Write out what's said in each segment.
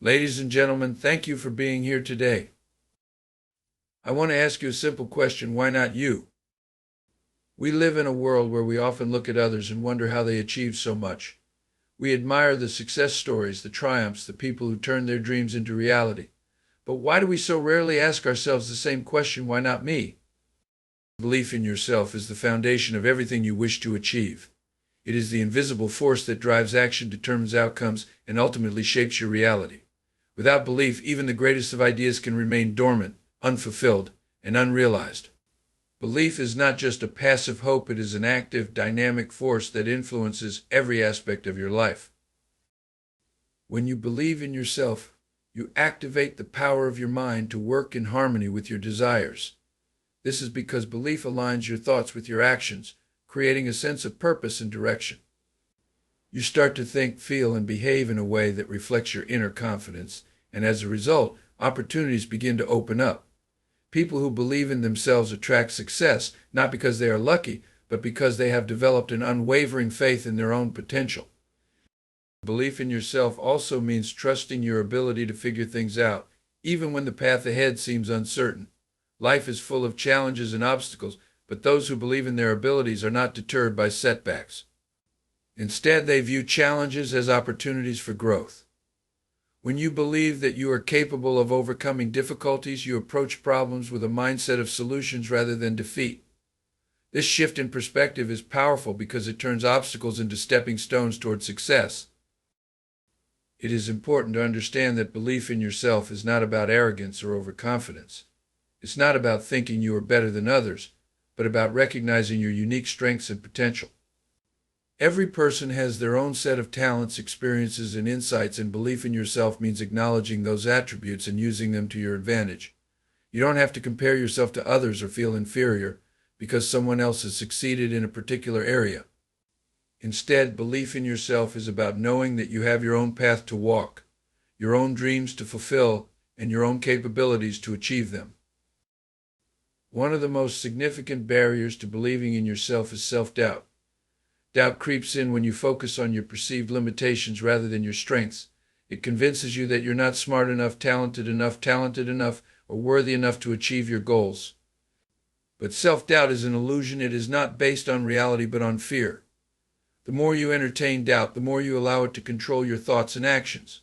Ladies and gentlemen, thank you for being here today. I want to ask you a simple question. Why not you? We live in a world where we often look at others and wonder how they achieve so much. We admire the success stories, the triumphs, the people who turn their dreams into reality. But why do we so rarely ask ourselves the same question, why not me? Belief in yourself is the foundation of everything you wish to achieve. It is the invisible force that drives action, determines outcomes, and ultimately shapes your reality. Without belief, even the greatest of ideas can remain dormant, unfulfilled, and unrealized. Belief is not just a passive hope, it is an active, dynamic force that influences every aspect of your life. When you believe in yourself, you activate the power of your mind to work in harmony with your desires. This is because belief aligns your thoughts with your actions, creating a sense of purpose and direction. You start to think, feel, and behave in a way that reflects your inner confidence, and as a result, opportunities begin to open up. People who believe in themselves attract success, not because they are lucky, but because they have developed an unwavering faith in their own potential. Belief in yourself also means trusting your ability to figure things out, even when the path ahead seems uncertain. Life is full of challenges and obstacles, but those who believe in their abilities are not deterred by setbacks. Instead, they view challenges as opportunities for growth. When you believe that you are capable of overcoming difficulties, you approach problems with a mindset of solutions rather than defeat. This shift in perspective is powerful because it turns obstacles into stepping stones toward success. It is important to understand that belief in yourself is not about arrogance or overconfidence. It's not about thinking you are better than others, but about recognizing your unique strengths and potential. Every person has their own set of talents, experiences, and insights, and belief in yourself means acknowledging those attributes and using them to your advantage. You don't have to compare yourself to others or feel inferior because someone else has succeeded in a particular area. Instead, belief in yourself is about knowing that you have your own path to walk, your own dreams to fulfill, and your own capabilities to achieve them. One of the most significant barriers to believing in yourself is self-doubt. Doubt creeps in when you focus on your perceived limitations rather than your strengths. It convinces you that you're not smart enough, talented enough, or worthy enough to achieve your goals. But self-doubt is an illusion. It is not based on reality but on fear. The more you entertain doubt, the more you allow it to control your thoughts and actions.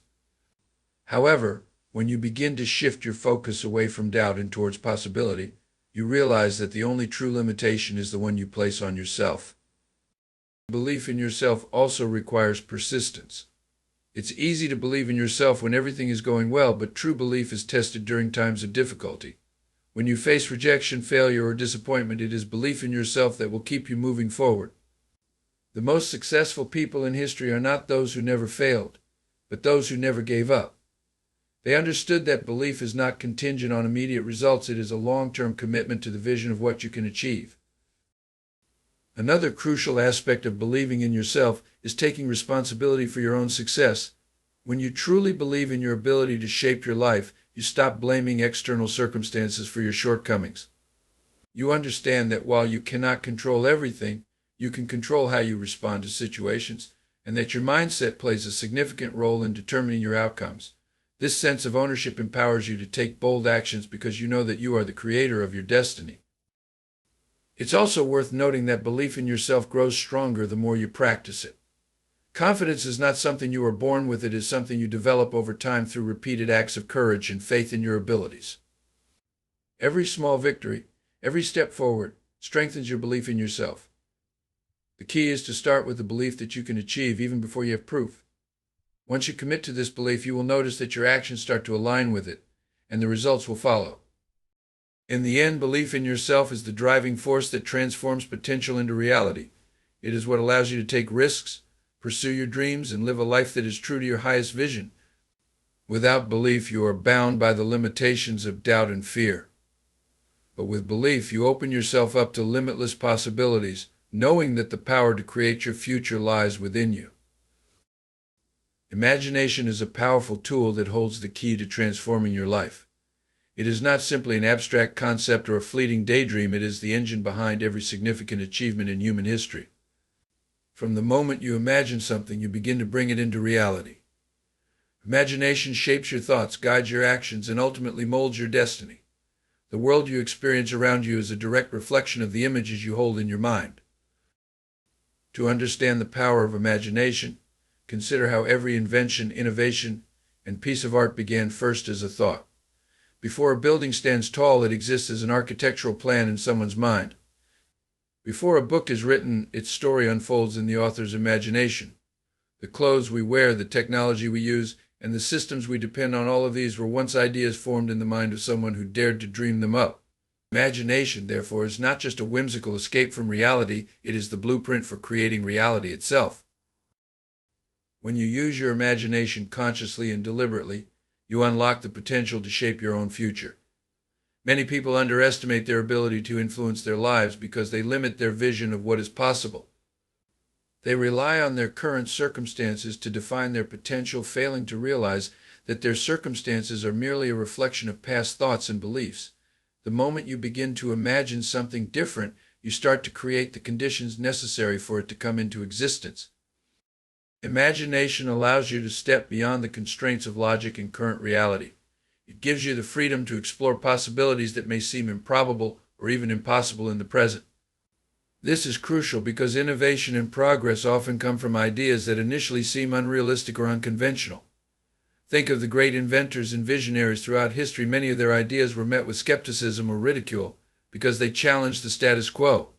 However, when you begin to shift your focus away from doubt and towards possibility, you realize that the only true limitation is the one you place on yourself. Belief in yourself also requires persistence. It's easy to believe in yourself when everything is going well, but true belief is tested during times of difficulty. When you face rejection, failure, or disappointment, it is belief in yourself that will keep you moving forward. The most successful people in history are not those who never failed, but those who never gave up. They understood that belief is not contingent on immediate results. It is a long-term commitment to the vision of what you can achieve. Another crucial aspect of believing in yourself is taking responsibility for your own success. When you truly believe in your ability to shape your life, you stop blaming external circumstances for your shortcomings. You understand that while you cannot control everything, you can control how you respond to situations, and that your mindset plays a significant role in determining your outcomes. This sense of ownership empowers you to take bold actions because you know that you are the creator of your destiny. It's also worth noting that belief in yourself grows stronger the more you practice it. Confidence is not something you are born with, it is something you develop over time through repeated acts of courage and faith in your abilities. Every small victory, every step forward, strengthens your belief in yourself. The key is to start with the belief that you can achieve even before you have proof. Once you commit to this belief, you will notice that your actions start to align with it, and the results will follow. In the end, belief in yourself is the driving force that transforms potential into reality. It is what allows you to take risks, pursue your dreams, and live a life that is true to your highest vision. Without belief, you are bound by the limitations of doubt and fear. But with belief, you open yourself up to limitless possibilities, knowing that the power to create your future lies within you. Imagination is a powerful tool that holds the key to transforming your life. It is not simply an abstract concept or a fleeting daydream, it is the engine behind every significant achievement in human history. From the moment you imagine something, you begin to bring it into reality. Imagination shapes your thoughts, guides your actions, and ultimately molds your destiny. The world you experience around you is a direct reflection of the images you hold in your mind. To understand the power of imagination, consider how every invention, innovation, and piece of art began first as a thought. Before a building stands tall, it exists as an architectural plan in someone's mind. Before a book is written, its story unfolds in the author's imagination. The clothes we wear, the technology we use, and the systems we depend on, all of these were once ideas formed in the mind of someone who dared to dream them up. Imagination, therefore, is not just a whimsical escape from reality, it is the blueprint for creating reality itself. When you use your imagination consciously and deliberately, you unlock the potential to shape your own future. Many people underestimate their ability to influence their lives because they limit their vision of what is possible. They rely on their current circumstances to define their potential, failing to realize that their circumstances are merely a reflection of past thoughts and beliefs. The moment you begin to imagine something different, you start to create the conditions necessary for it to come into existence. Imagination allows you to step beyond the constraints of logic and current reality. It gives you the freedom to explore possibilities that may seem improbable or even impossible in the present. This is crucial because innovation and progress often come from ideas that initially seem unrealistic or unconventional. Think of the great inventors and visionaries throughout history. Many of their ideas were met with skepticism or ridicule because they challenged the status quo.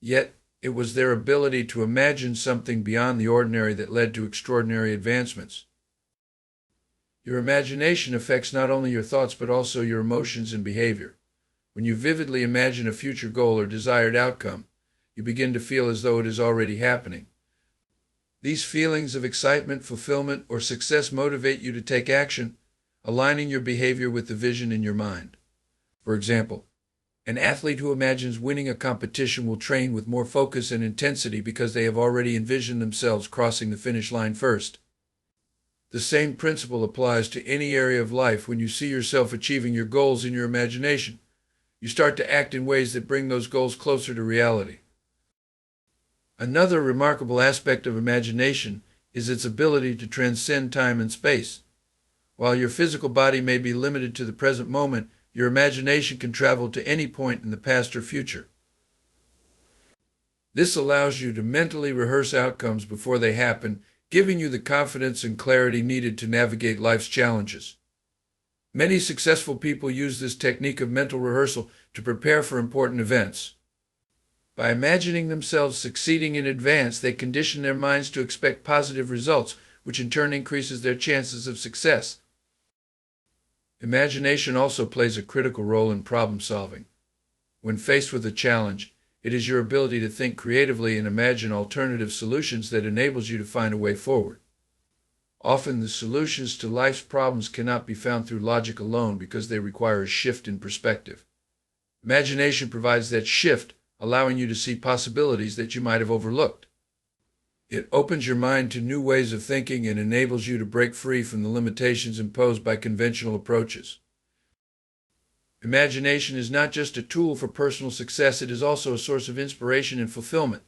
Yet, it was their ability to imagine something beyond the ordinary that led to extraordinary advancements. Your imagination affects not only your thoughts but also your emotions and behavior. When you vividly imagine a future goal or desired outcome, you begin to feel as though it is already happening. These feelings of excitement, fulfillment, or success motivate you to take action, aligning your behavior with the vision in your mind. For example, an athlete who imagines winning a competition will train with more focus and intensity because they have already envisioned themselves crossing the finish line first. The same principle applies to any area of life. When you see yourself achieving your goals in your imagination, you start to act in ways that bring those goals closer to reality. Another remarkable aspect of imagination is its ability to transcend time and space. While your physical body may be limited to the present moment, your imagination can travel to any point in the past or future. This allows you to mentally rehearse outcomes before they happen, giving you the confidence and clarity needed to navigate life's challenges. Many successful people use this technique of mental rehearsal to prepare for important events. By imagining themselves succeeding in advance, they condition their minds to expect positive results, which in turn increases their chances of success. Imagination also plays a critical role in problem solving. When faced with a challenge, it is your ability to think creatively and imagine alternative solutions that enables you to find a way forward. Often the solutions to life's problems cannot be found through logic alone because they require a shift in perspective. Imagination provides that shift, allowing you to see possibilities that you might have overlooked. It opens your mind to new ways of thinking and enables you to break free from the limitations imposed by conventional approaches. Imagination is not just a tool for personal success, it is also a source of inspiration and fulfillment.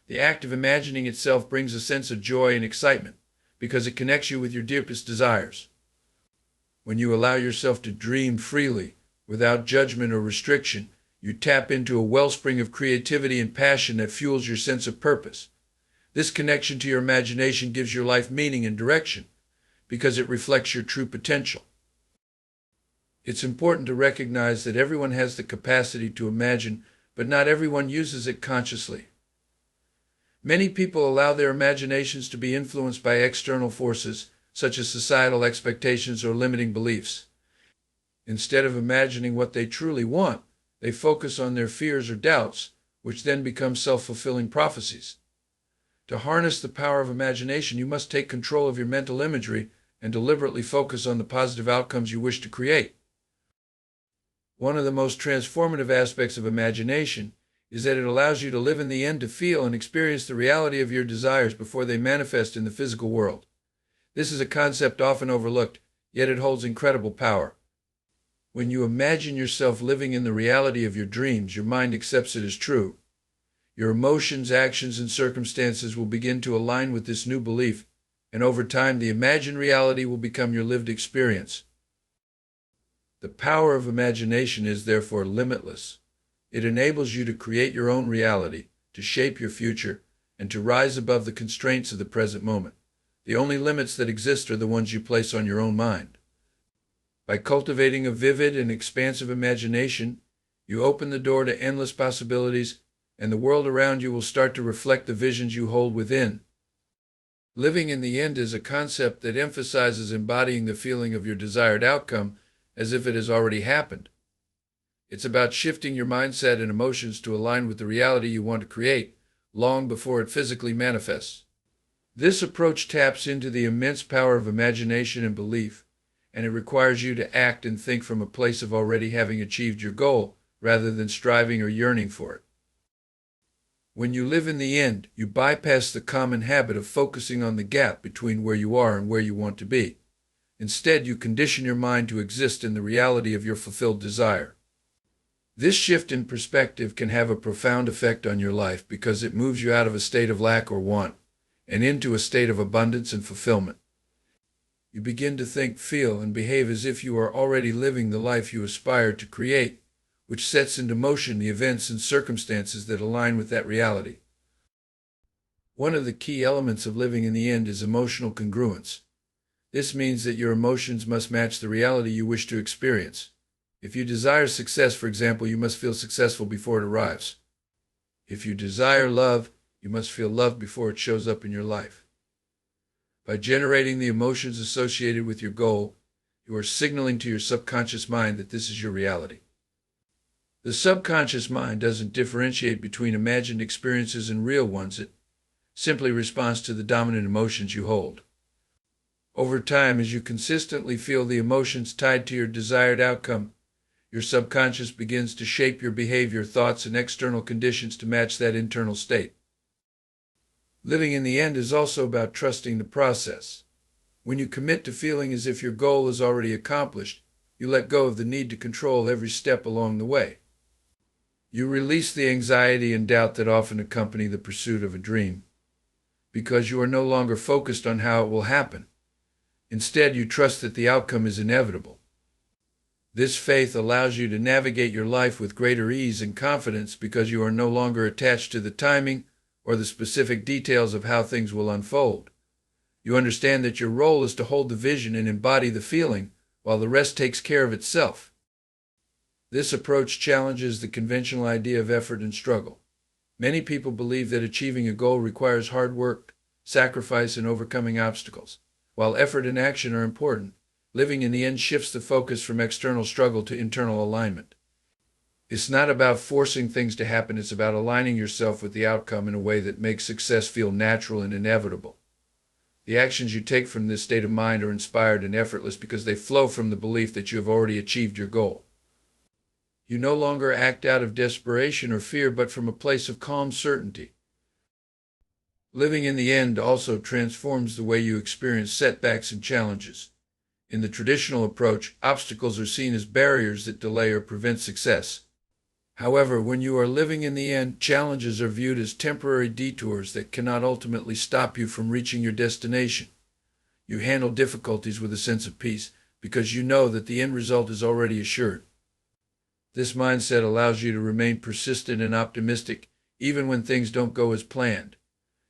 The act of imagining itself brings a sense of joy and excitement because it connects you with your deepest desires. When you allow yourself to dream freely, without judgment or restriction, you tap into a wellspring of creativity and passion that fuels your sense of purpose. This connection to your imagination gives your life meaning and direction because it reflects your true potential. It's important to recognize that everyone has the capacity to imagine, but not everyone uses it consciously. Many people allow their imaginations to be influenced by external forces, such as societal expectations or limiting beliefs. Instead of imagining what they truly want, they focus on their fears or doubts, which then become self-fulfilling prophecies. To harness the power of imagination, you must take control of your mental imagery and deliberately focus on the positive outcomes you wish to create. One of the most transformative aspects of imagination is that it allows you to live in the end, to feel and experience the reality of your desires before they manifest in the physical world. This is a concept often overlooked, yet it holds incredible power. When you imagine yourself living in the reality of your dreams, your mind accepts it as true. Your emotions, actions, and circumstances will begin to align with this new belief, and over time the imagined reality will become your lived experience. The power of imagination is therefore limitless. It enables you to create your own reality, to shape your future, and to rise above the constraints of the present moment. The only limits that exist are the ones you place on your own mind. By cultivating a vivid and expansive imagination, you open the door to endless possibilities, and the world around you will start to reflect the visions you hold within. Living in the end is a concept that emphasizes embodying the feeling of your desired outcome as if it has already happened. It's about shifting your mindset and emotions to align with the reality you want to create, long before it physically manifests. This approach taps into the immense power of imagination and belief, and it requires you to act and think from a place of already having achieved your goal, rather than striving or yearning for it. When you live in the end, you bypass the common habit of focusing on the gap between where you are and where you want to be. Instead, you condition your mind to exist in the reality of your fulfilled desire. This shift in perspective can have a profound effect on your life because it moves you out of a state of lack or want and into a state of abundance and fulfillment. You begin to think, feel, and behave as if you are already living the life you aspire to create, which sets into motion the events and circumstances that align with that reality. One of the key elements of living in the end is emotional congruence. This means that your emotions must match the reality you wish to experience. If you desire success, for example, you must feel successful before it arrives. If you desire love, you must feel love before it shows up in your life. By generating the emotions associated with your goal, you are signaling to your subconscious mind that this is your reality. The subconscious mind doesn't differentiate between imagined experiences and real ones. It simply responds to the dominant emotions you hold. Over time, as you consistently feel the emotions tied to your desired outcome, your subconscious begins to shape your behavior, thoughts, and external conditions to match that internal state. Living in the end is also about trusting the process. When you commit to feeling as if your goal is already accomplished, you let go of the need to control every step along the way. You release the anxiety and doubt that often accompany the pursuit of a dream, because you are no longer focused on how it will happen. Instead, you trust that the outcome is inevitable. This faith allows you to navigate your life with greater ease and confidence because you are no longer attached to the timing or the specific details of how things will unfold. You understand that your role is to hold the vision and embody the feeling, while the rest takes care of itself. This approach challenges the conventional idea of effort and struggle. Many people believe that achieving a goal requires hard work, sacrifice, and overcoming obstacles. While effort and action are important, living in the end shifts the focus from external struggle to internal alignment. It's not about forcing things to happen, it's about aligning yourself with the outcome in a way that makes success feel natural and inevitable. The actions you take from this state of mind are inspired and effortless because they flow from the belief that you have already achieved your goal. You no longer act out of desperation or fear, but from a place of calm certainty. Living in the end also transforms the way you experience setbacks and challenges. In the traditional approach, obstacles are seen as barriers that delay or prevent success. However, when you are living in the end, challenges are viewed as temporary detours that cannot ultimately stop you from reaching your destination. You handle difficulties with a sense of peace because you know that the end result is already assured. This mindset allows you to remain persistent and optimistic even when things don't go as planned.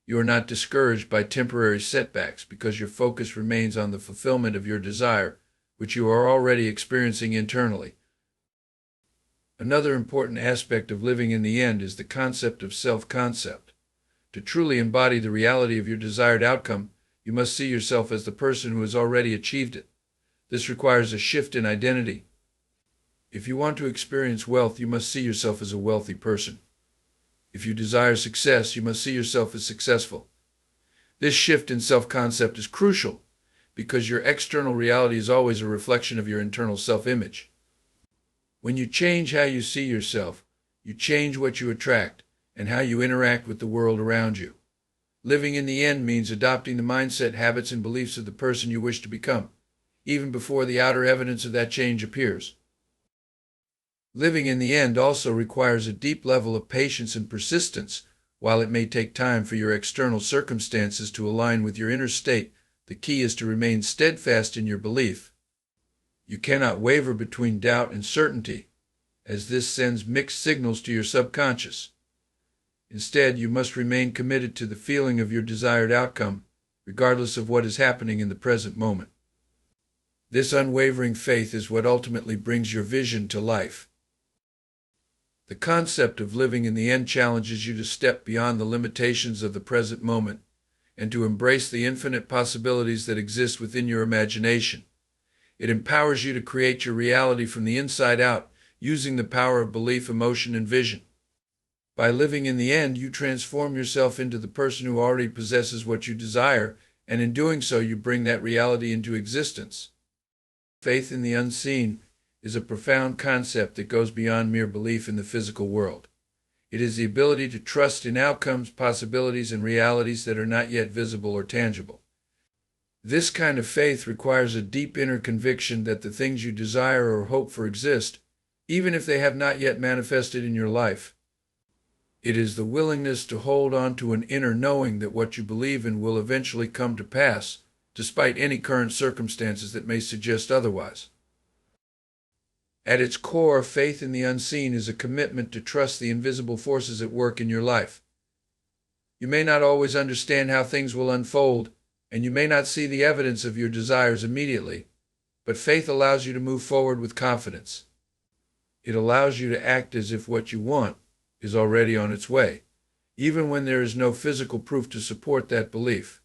You are not discouraged by temporary setbacks because your focus remains on the fulfillment of your desire, which you are already experiencing internally. Another important aspect of living in the end is the concept of self-concept. To truly embody the reality of your desired outcome, you must see yourself as the person who has already achieved it. This requires a shift in identity. If you want to experience wealth, you must see yourself as a wealthy person. If you desire success, you must see yourself as successful. This shift in self-concept is crucial because your external reality is always a reflection of your internal self-image. When you change how you see yourself, you change what you attract and how you interact with the world around you. Living in the end means adopting the mindset, habits, and beliefs of the person you wish to become, even before the outer evidence of that change appears. Living in the end also requires a deep level of patience and persistence. While it may take time for your external circumstances to align with your inner state, The key is to remain steadfast in your belief. You cannot waver between doubt and certainty, as this sends mixed signals to your subconscious. Instead, you must remain committed to the feeling of your desired outcome, regardless of what is happening in the present moment. This unwavering faith is what ultimately brings your vision to life. The concept of living in the end challenges you to step beyond the limitations of the present moment and to embrace the infinite possibilities that exist within your imagination. It empowers you to create your reality from the inside out, using the power of belief, emotion, and vision. By living in the end, you transform yourself into the person who already possesses what you desire, and in doing so, you bring that reality into existence. Faith in the unseen is a profound concept that goes beyond mere belief in the physical world. It is the ability to trust in outcomes, possibilities, and realities that are not yet visible or tangible. This kind of faith requires a deep inner conviction that the things you desire or hope for exist, even if they have not yet manifested in your life. It is the willingness to hold on to an inner knowing that what you believe in will eventually come to pass, despite any current circumstances that may suggest otherwise. At its core, faith in the unseen is a commitment to trust the invisible forces at work in your life. You may not always understand how things will unfold, and you may not see the evidence of your desires immediately, but faith allows you to move forward with confidence. It allows you to act as if what you want is already on its way, even when there is no physical proof to support that belief.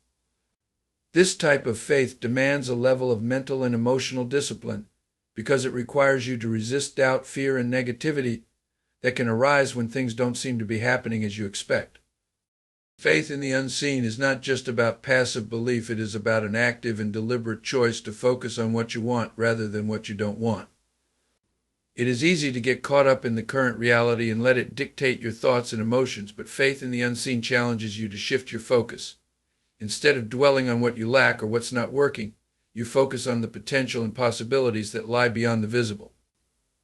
This type of faith demands a level of mental and emotional discipline because it requires you to resist doubt, fear, and negativity that can arise when things don't seem to be happening as you expect. Faith in the unseen is not just about passive belief, it is about an active and deliberate choice to focus on what you want rather than what you don't want. It is easy to get caught up in the current reality and let it dictate your thoughts and emotions, but faith in the unseen challenges you to shift your focus. Instead of dwelling on what you lack or what's not working, you focus on the potential and possibilities that lie beyond the visible.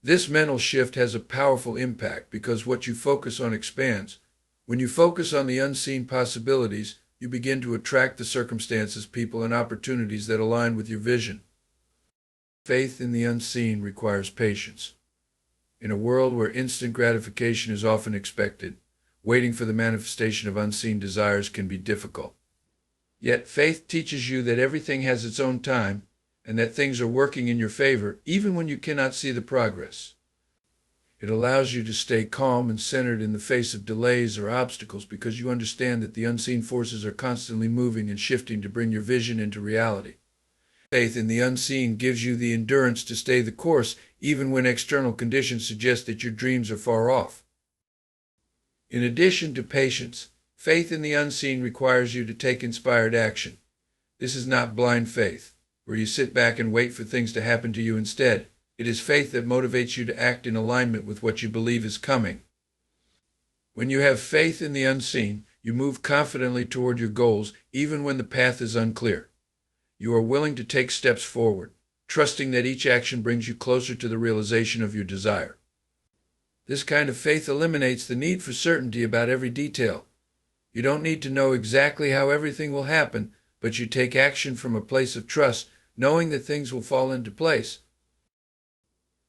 This mental shift has a powerful impact because what you focus on expands. When you focus on the unseen possibilities, you begin to attract the circumstances, people, and opportunities that align with your vision. Faith in the unseen requires patience. In a world where instant gratification is often expected, waiting for the manifestation of unseen desires can be difficult. Yet faith teaches you that everything has its own time and that things are working in your favor even when you cannot see the progress. It allows you to stay calm and centered in the face of delays or obstacles because you understand that the unseen forces are constantly moving and shifting to bring your vision into reality. Faith in the unseen gives you the endurance to stay the course even when external conditions suggest that your dreams are far off. In addition to patience, faith in the unseen requires you to take inspired action. This is not blind faith, where you sit back and wait for things to happen to you instead. It is faith that motivates you to act in alignment with what you believe is coming. When you have faith in the unseen, you move confidently toward your goals even when the path is unclear. You are willing to take steps forward, trusting that each action brings you closer to the realization of your desire. This kind of faith eliminates the need for certainty about every detail. You don't need to know exactly how everything will happen, but you take action from a place of trust, knowing that things will fall into place.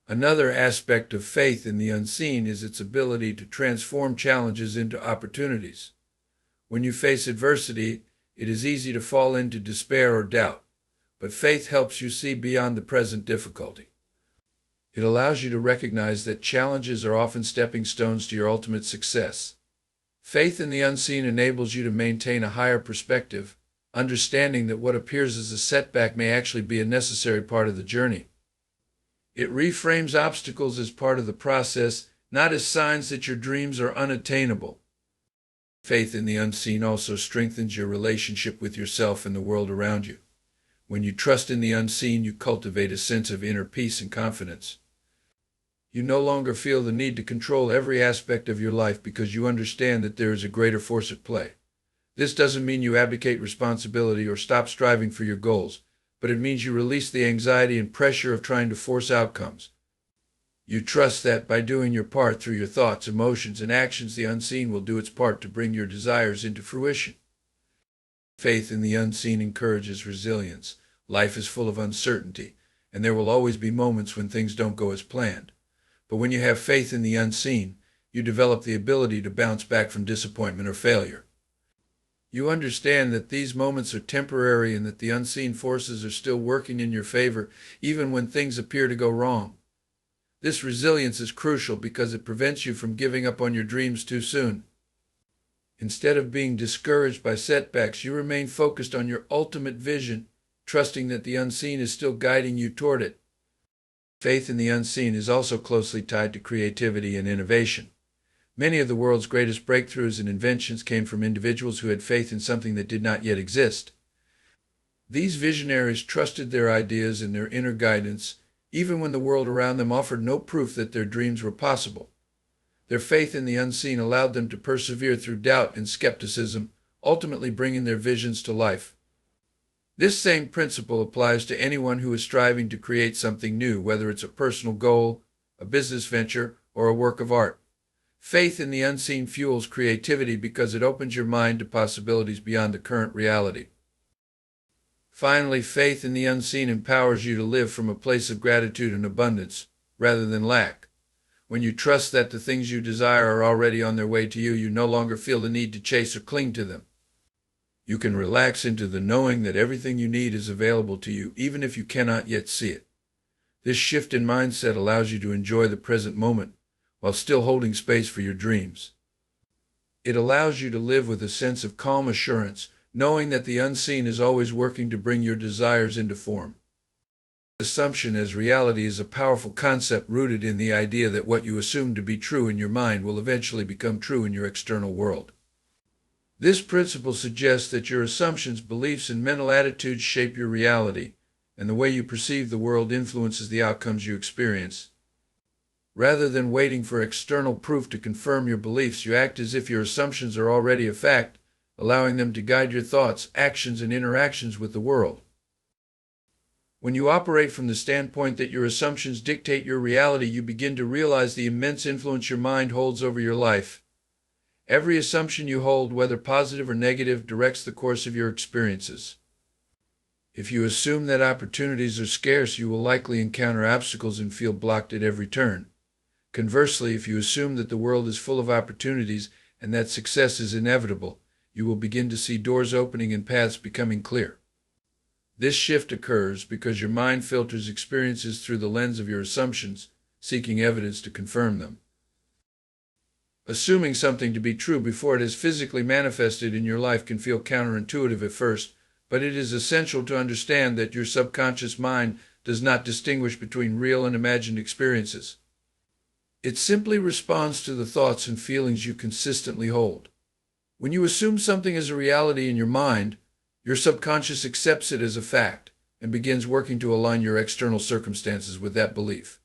Another aspect of faith in the unseen is its ability to transform challenges into opportunities. When you face adversity, it is easy to fall into despair or doubt, but faith helps you see beyond the present difficulty. It allows you to recognize that challenges are often stepping stones to your ultimate success. Faith in the unseen enables you to maintain a higher perspective, understanding that what appears as a setback may actually be a necessary part of the journey. It reframes obstacles as part of the process, not as signs that your dreams are unattainable. Faith in the unseen also strengthens your relationship with yourself and the world around you. When you trust in the unseen, you cultivate a sense of inner peace and confidence. You no longer feel the need to control every aspect of your life because you understand that there is a greater force at play. This doesn't mean you abdicate responsibility or stop striving for your goals, but it means you release the anxiety and pressure of trying to force outcomes. You trust that by doing your part through your thoughts, emotions, and actions, the unseen will do its part to bring your desires into fruition. Faith in the unseen encourages resilience. Life is full of uncertainty, and there will always be moments when things don't go as planned. But when you have faith in the unseen, you develop the ability to bounce back from disappointment or failure. You understand that these moments are temporary and that the unseen forces are still working in your favor, even when things appear to go wrong. This resilience is crucial because it prevents you from giving up on your dreams too soon. Instead of being discouraged by setbacks, you remain focused on your ultimate vision, trusting that the unseen is still guiding you toward it. Faith in the unseen is also closely tied to creativity and innovation. Many of the world's greatest breakthroughs and inventions came from individuals who had faith in something that did not yet exist. These visionaries trusted their ideas and their inner guidance, even when the world around them offered no proof that their dreams were possible. Their faith in the unseen allowed them to persevere through doubt and skepticism, ultimately bringing their visions to life. This same principle applies to anyone who is striving to create something new, whether it's a personal goal, a business venture, or a work of art. Faith in the unseen fuels creativity because it opens your mind to possibilities beyond the current reality. Finally, faith in the unseen empowers you to live from a place of gratitude and abundance, rather than lack. When you trust that the things you desire are already on their way to you, you no longer feel the need to chase or cling to them. You can relax into the knowing that everything you need is available to you, even if you cannot yet see it. This shift in mindset allows you to enjoy the present moment while still holding space for your dreams. It allows you to live with a sense of calm assurance, knowing that the unseen is always working to bring your desires into form. Assumption as reality is a powerful concept rooted in the idea that what you assume to be true in your mind will eventually become true in your external world. This principle suggests that your assumptions, beliefs, and mental attitudes shape your reality, and the way you perceive the world influences the outcomes you experience. Rather than waiting for external proof to confirm your beliefs, you act as if your assumptions are already a fact, allowing them to guide your thoughts, actions, and interactions with the world. When you operate from the standpoint that your assumptions dictate your reality, you begin to realize the immense influence your mind holds over your life. Every assumption you hold, whether positive or negative, directs the course of your experiences. If you assume that opportunities are scarce, you will likely encounter obstacles and feel blocked at every turn. Conversely, if you assume that the world is full of opportunities and that success is inevitable, you will begin to see doors opening and paths becoming clear. This shift occurs because your mind filters experiences through the lens of your assumptions, seeking evidence to confirm them. Assuming something to be true before it is physically manifested in your life can feel counterintuitive at first, but it is essential to understand that your subconscious mind does not distinguish between real and imagined experiences. It simply responds to the thoughts and feelings you consistently hold. When you assume something is a reality in your mind, your subconscious accepts it as a fact and begins working to align your external circumstances with that belief.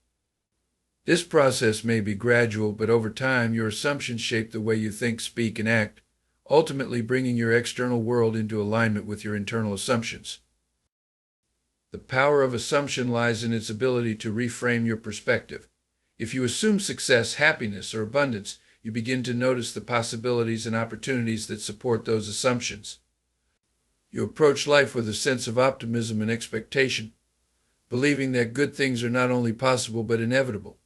This process may be gradual, but over time your assumptions shape the way you think, speak, and act, ultimately bringing your external world into alignment with your internal assumptions. The power of assumption lies in its ability to reframe your perspective. If you assume success, happiness, or abundance, you begin to notice the possibilities and opportunities that support those assumptions. You approach life with a sense of optimism and expectation, believing that good things are not only possible but inevitable.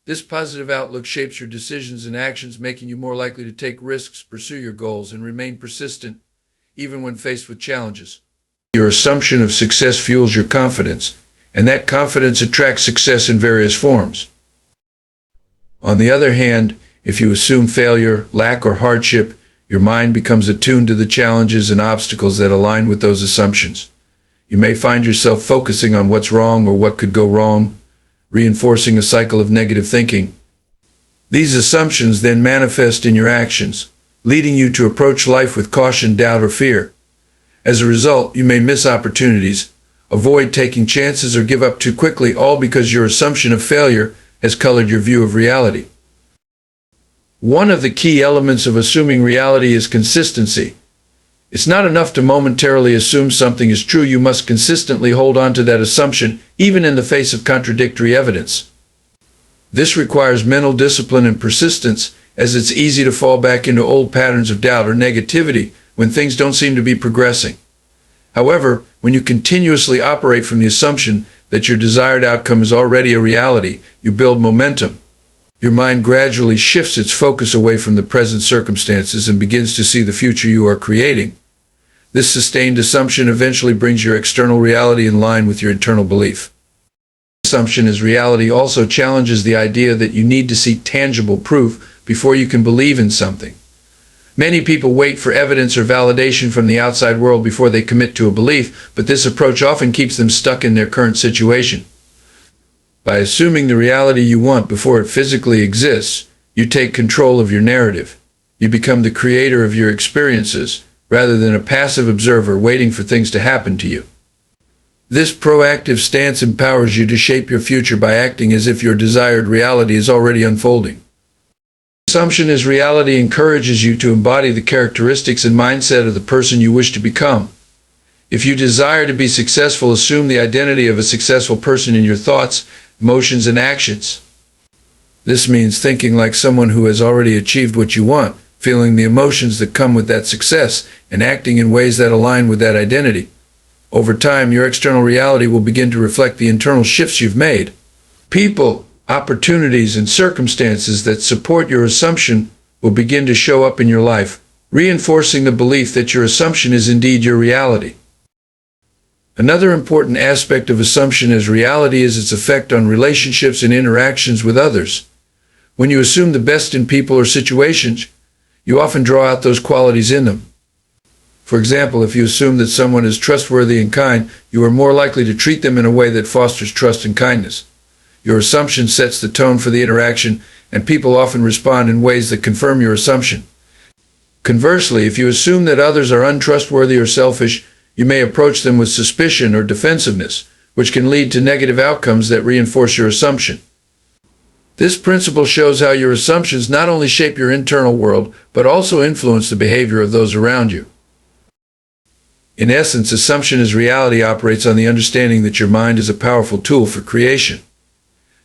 This positive outlook shapes your decisions and actions, making you more likely to take risks, pursue your goals, and remain persistent, even when faced with challenges. Your assumption of success fuels your confidence, and that confidence attracts success in various forms. On the other hand, if you assume failure, lack, or hardship, your mind becomes attuned to the challenges and obstacles that align with those assumptions. You may find yourself focusing on what's wrong or what could go wrong, reinforcing a cycle of negative thinking. These assumptions then manifest in your actions, leading you to approach life with caution, doubt, or fear. As a result, you may miss opportunities, avoid taking chances, or give up too quickly, all because your assumption of failure has colored your view of reality. One of the key elements of assuming reality is consistency. It's not enough to momentarily assume something is true. You must consistently hold on to that assumption, even in the face of contradictory evidence. This requires mental discipline and persistence, as it's easy to fall back into old patterns of doubt or negativity when things don't seem to be progressing. However, when you continuously operate from the assumption that your desired outcome is already a reality, you build momentum. Your mind gradually shifts its focus away from the present circumstances and begins to see the future you are creating. This sustained assumption eventually brings your external reality in line with your internal belief. Assumption as reality also challenges the idea that you need to see tangible proof before you can believe in something. Many people wait for evidence or validation from the outside world before they commit to a belief, but this approach often keeps them stuck in their current situation. By assuming the reality you want before it physically exists, you take control of your narrative. You become the creator of your experiences, rather than a passive observer waiting for things to happen to you. This proactive stance empowers you to shape your future by acting as if your desired reality is already unfolding. Assumption as reality encourages you to embody the characteristics and mindset of the person you wish to become. If you desire to be successful, assume the identity of a successful person in your thoughts, emotions, and actions. This means thinking like someone who has already achieved what you want, feeling the emotions that come with that success, and acting in ways that align with that identity. Over time, your external reality will begin to reflect the internal shifts you've made. People, opportunities, and circumstances that support your assumption will begin to show up in your life, reinforcing the belief that your assumption is indeed your reality. Another important aspect of assumption as reality is its effect on relationships and interactions with others. When you assume the best in people or situations, you often draw out those qualities in them. For example, if you assume that someone is trustworthy and kind, you are more likely to treat them in a way that fosters trust and kindness. Your assumption sets the tone for the interaction, and people often respond in ways that confirm your assumption. Conversely, if you assume that others are untrustworthy or selfish, you may approach them with suspicion or defensiveness, which can lead to negative outcomes that reinforce your assumption. This principle shows how your assumptions not only shape your internal world, but also influence the behavior of those around you. In essence, assumption as reality operates on the understanding that your mind is a powerful tool for creation.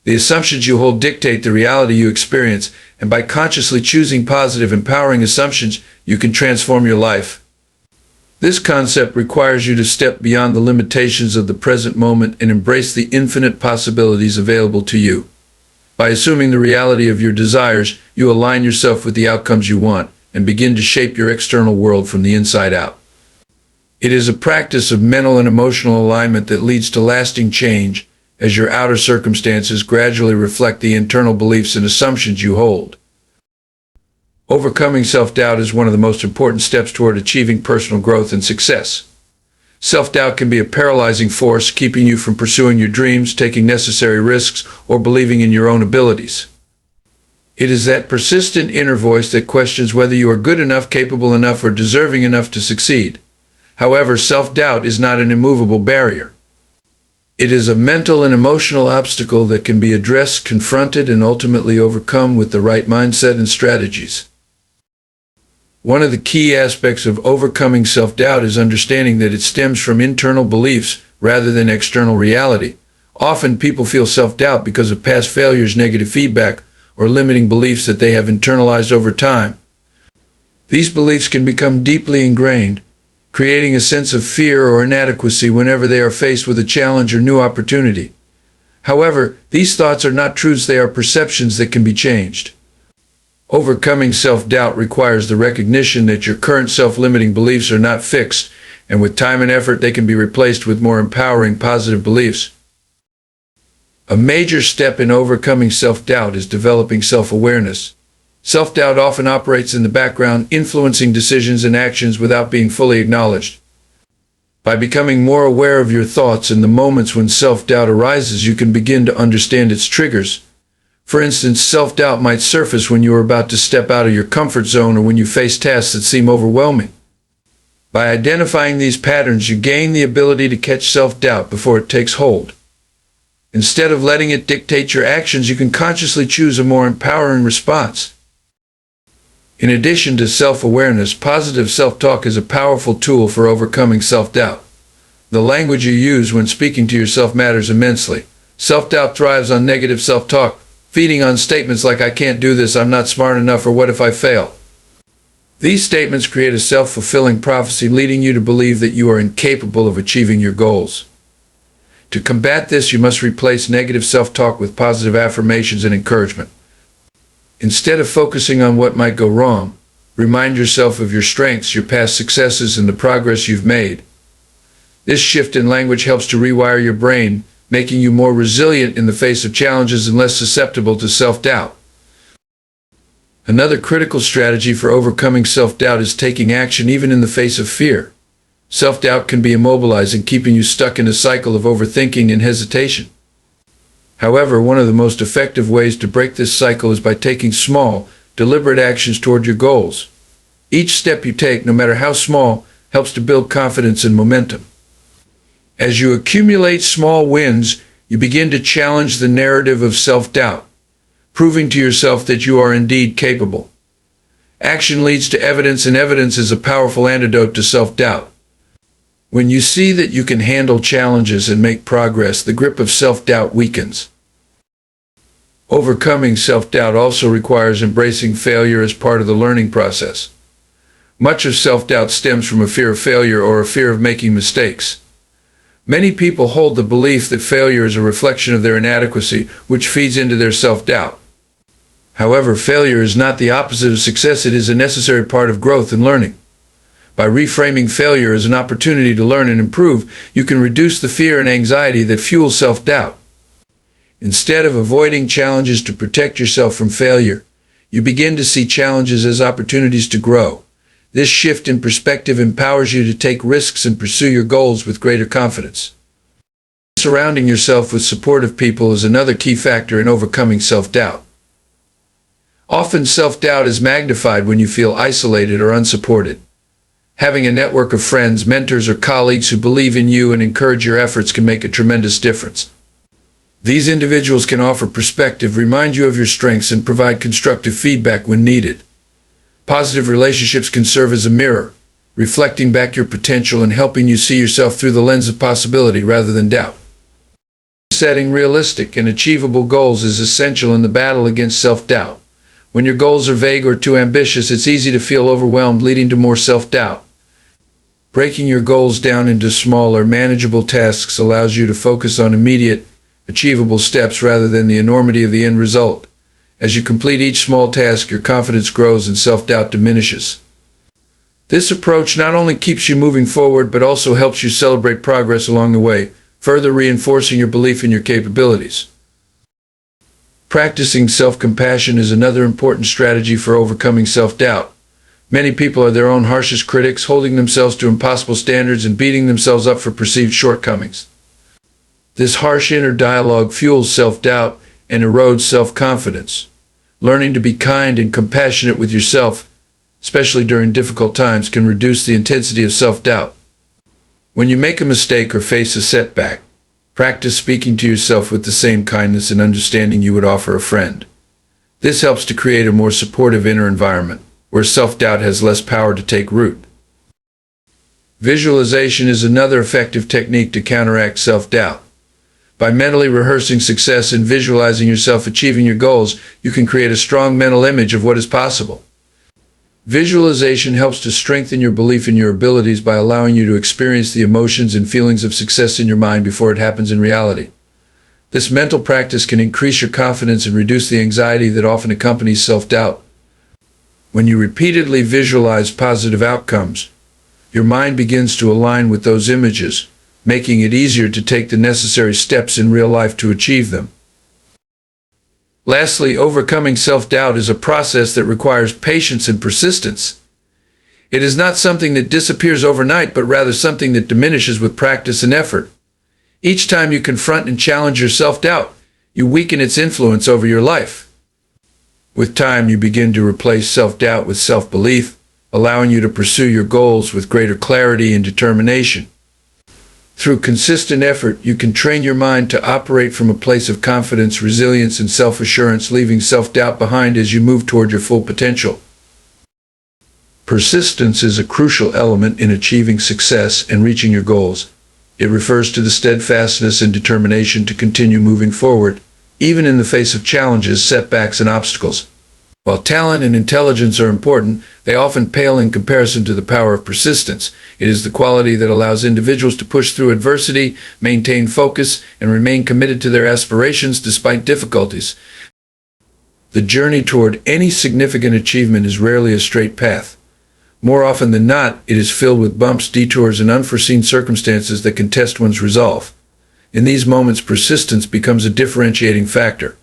The assumptions you hold dictate the reality you experience, and by consciously choosing positive, empowering assumptions, you can transform your life. This concept requires you to step beyond the limitations of the present moment and embrace the infinite possibilities available to you. By assuming the reality of your desires, you align yourself with the outcomes you want and begin to shape your external world from the inside out. It is a practice of mental and emotional alignment that leads to lasting change, as your outer circumstances gradually reflect the internal beliefs and assumptions you hold. Overcoming self-doubt is one of the most important steps toward achieving personal growth and success. Self-doubt can be a paralyzing force, keeping you from pursuing your dreams, taking necessary risks, or believing in your own abilities. It is that persistent inner voice that questions whether you are good enough, capable enough, or deserving enough to succeed. However, self-doubt is not an immovable barrier. It is a mental and emotional obstacle that can be addressed, confronted, and ultimately overcome with the right mindset and strategies. One of the key aspects of overcoming self-doubt is understanding that it stems from internal beliefs rather than external reality. Often people feel self-doubt because of past failures, negative feedback, or limiting beliefs that they have internalized over time. These beliefs can become deeply ingrained, creating a sense of fear or inadequacy whenever they are faced with a challenge or new opportunity. However, these thoughts are not truths, they are perceptions that can be changed. Overcoming self-doubt requires the recognition that your current self-limiting beliefs are not fixed, and with time and effort they can be replaced with more empowering, positive beliefs. A major step in overcoming self-doubt is developing self-awareness. Self-doubt often operates in the background, influencing decisions and actions without being fully acknowledged. By becoming more aware of your thoughts and the moments when self-doubt arises, you can begin to understand its triggers. For instance, self-doubt might surface when you are about to step out of your comfort zone or when you face tasks that seem overwhelming. By identifying these patterns, you gain the ability to catch self-doubt before it takes hold. Instead of letting it dictate your actions, you can consciously choose a more empowering response. In addition to self-awareness, positive self-talk is a powerful tool for overcoming self-doubt. The language you use when speaking to yourself matters immensely. Self-doubt thrives on negative self-talk, feeding on statements like "I can't do this," "I'm not smart enough," or "what if I fail?" These statements create a self-fulfilling prophecy, leading you to believe that you are incapable of achieving your goals. To combat this, you must replace negative self-talk with positive affirmations and encouragement. Instead of focusing on what might go wrong, remind yourself of your strengths, your past successes, and the progress you've made. This shift in language helps to rewire your brain, making you more resilient in the face of challenges and less susceptible to self-doubt. Another critical strategy for overcoming self-doubt is taking action even in the face of fear. Self-doubt can be immobilizing, keeping you stuck in a cycle of overthinking and hesitation. However, one of the most effective ways to break this cycle is by taking small, deliberate actions toward your goals. Each step you take, no matter how small, helps to build confidence and momentum. As you accumulate small wins, you begin to challenge the narrative of self-doubt, proving to yourself that you are indeed capable. Action leads to evidence, and evidence is a powerful antidote to self-doubt. When you see that you can handle challenges and make progress, the grip of self-doubt weakens. Overcoming self-doubt also requires embracing failure as part of the learning process. Much of self-doubt stems from a fear of failure or a fear of making mistakes. Many people hold the belief that failure is a reflection of their inadequacy, which feeds into their self-doubt. However, failure is not the opposite of success. It is a necessary part of growth and learning. By reframing failure as an opportunity to learn and improve, you can reduce the fear and anxiety that fuel self-doubt. Instead of avoiding challenges to protect yourself from failure, you begin to see challenges as opportunities to grow. This shift in perspective empowers you to take risks and pursue your goals with greater confidence. Surrounding yourself with supportive people is another key factor in overcoming self-doubt. Often self-doubt is magnified when you feel isolated or unsupported. Having a network of friends, mentors, or colleagues who believe in you and encourage your efforts can make a tremendous difference. These individuals can offer perspective, remind you of your strengths, and provide constructive feedback when needed. Positive relationships can serve as a mirror, reflecting back your potential and helping you see yourself through the lens of possibility rather than doubt. Setting realistic and achievable goals is essential in the battle against self-doubt. When your goals are vague or too ambitious, it's easy to feel overwhelmed, leading to more self-doubt. Breaking your goals down into smaller, manageable tasks allows you to focus on immediate, achievable steps rather than the enormity of the end result. As you complete each small task, your confidence grows and self-doubt diminishes. This approach not only keeps you moving forward, but also helps you celebrate progress along the way, further reinforcing your belief in your capabilities. Practicing self-compassion is another important strategy for overcoming self-doubt. Many people are their own harshest critics, holding themselves to impossible standards and beating themselves up for perceived shortcomings. This harsh inner dialogue fuels self-doubt and erodes self-confidence. Learning to be kind and compassionate with yourself, especially during difficult times, can reduce the intensity of self-doubt. When you make a mistake or face a setback, practice speaking to yourself with the same kindness and understanding you would offer a friend. This helps to create a more supportive inner environment, where self-doubt has less power to take root. Visualization is another effective technique to counteract self-doubt. By mentally rehearsing success and visualizing yourself achieving your goals, you can create a strong mental image of what is possible. Visualization helps to strengthen your belief in your abilities by allowing you to experience the emotions and feelings of success in your mind before it happens in reality. This mental practice can increase your confidence and reduce the anxiety that often accompanies self-doubt. When you repeatedly visualize positive outcomes, your mind begins to align with those images, making it easier to take the necessary steps in real life to achieve them. Lastly, overcoming self-doubt is a process that requires patience and persistence. It is not something that disappears overnight, but rather something that diminishes with practice and effort. Each time you confront and challenge your self-doubt, you weaken its influence over your life. With time, you begin to replace self-doubt with self-belief, allowing you to pursue your goals with greater clarity and determination. Through consistent effort, you can train your mind to operate from a place of confidence, resilience, and self-assurance, leaving self-doubt behind as you move toward your full potential. Persistence is a crucial element in achieving success and reaching your goals. It refers to the steadfastness and determination to continue moving forward, even in the face of challenges, setbacks, and obstacles. While talent and intelligence are important, they often pale in comparison to the power of persistence. It is the quality that allows individuals to push through adversity, maintain focus, and remain committed to their aspirations despite difficulties. The journey toward any significant achievement is rarely a straight path. More often than not, it is filled with bumps, detours, and unforeseen circumstances that can test one's resolve. In these moments, persistence becomes a differentiating factor.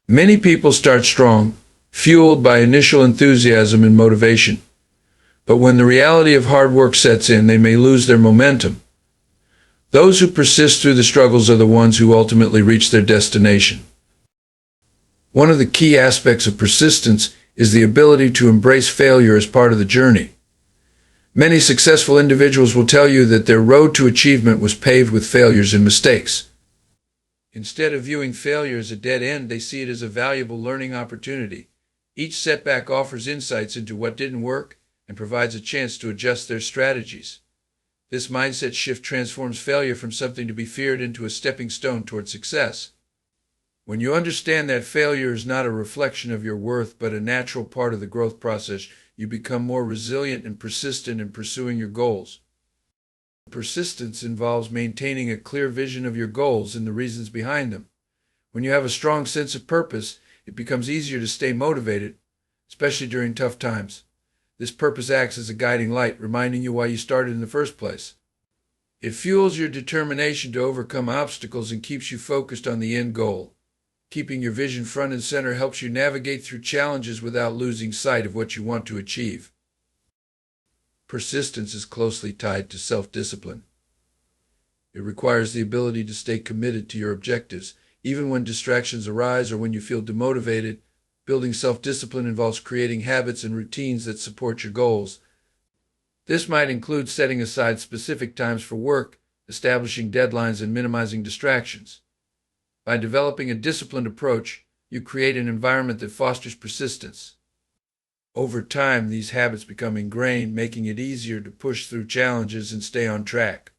Many people start strong, fueled by initial enthusiasm and motivation. But when the reality of hard work sets in, they may lose their momentum. Those who persist through the struggles are the ones who ultimately reach their destination. One of the key aspects of persistence is the ability to embrace failure as part of the journey. Many successful individuals will tell you that their road to achievement was paved with failures and mistakes. Instead of viewing failure as a dead end, they see it as a valuable learning opportunity. Each setback offers insights into what didn't work and provides a chance to adjust their strategies. This mindset shift transforms failure from something to be feared into a stepping stone toward success. When you understand that failure is not a reflection of your worth but a natural part of the growth process, you become more resilient and persistent in pursuing your goals. Persistence involves maintaining a clear vision of your goals and the reasons behind them. When you have a strong sense of purpose, it becomes easier to stay motivated, especially during tough times. This purpose acts as a guiding light, reminding you why you started in the first place. It fuels your determination to overcome obstacles and keeps you focused on the end goal. Keeping your vision front and center helps you navigate through challenges without losing sight of what you want to achieve. Persistence is closely tied to self-discipline. It requires the ability to stay committed to your objectives, even when distractions arise or when you feel demotivated. Building self-discipline involves creating habits and routines that support your goals. This might include setting aside specific times for work, establishing deadlines, and minimizing distractions. By developing a disciplined approach, you create an environment that fosters persistence. Over time, these habits become ingrained, making it easier to push through challenges and stay on track.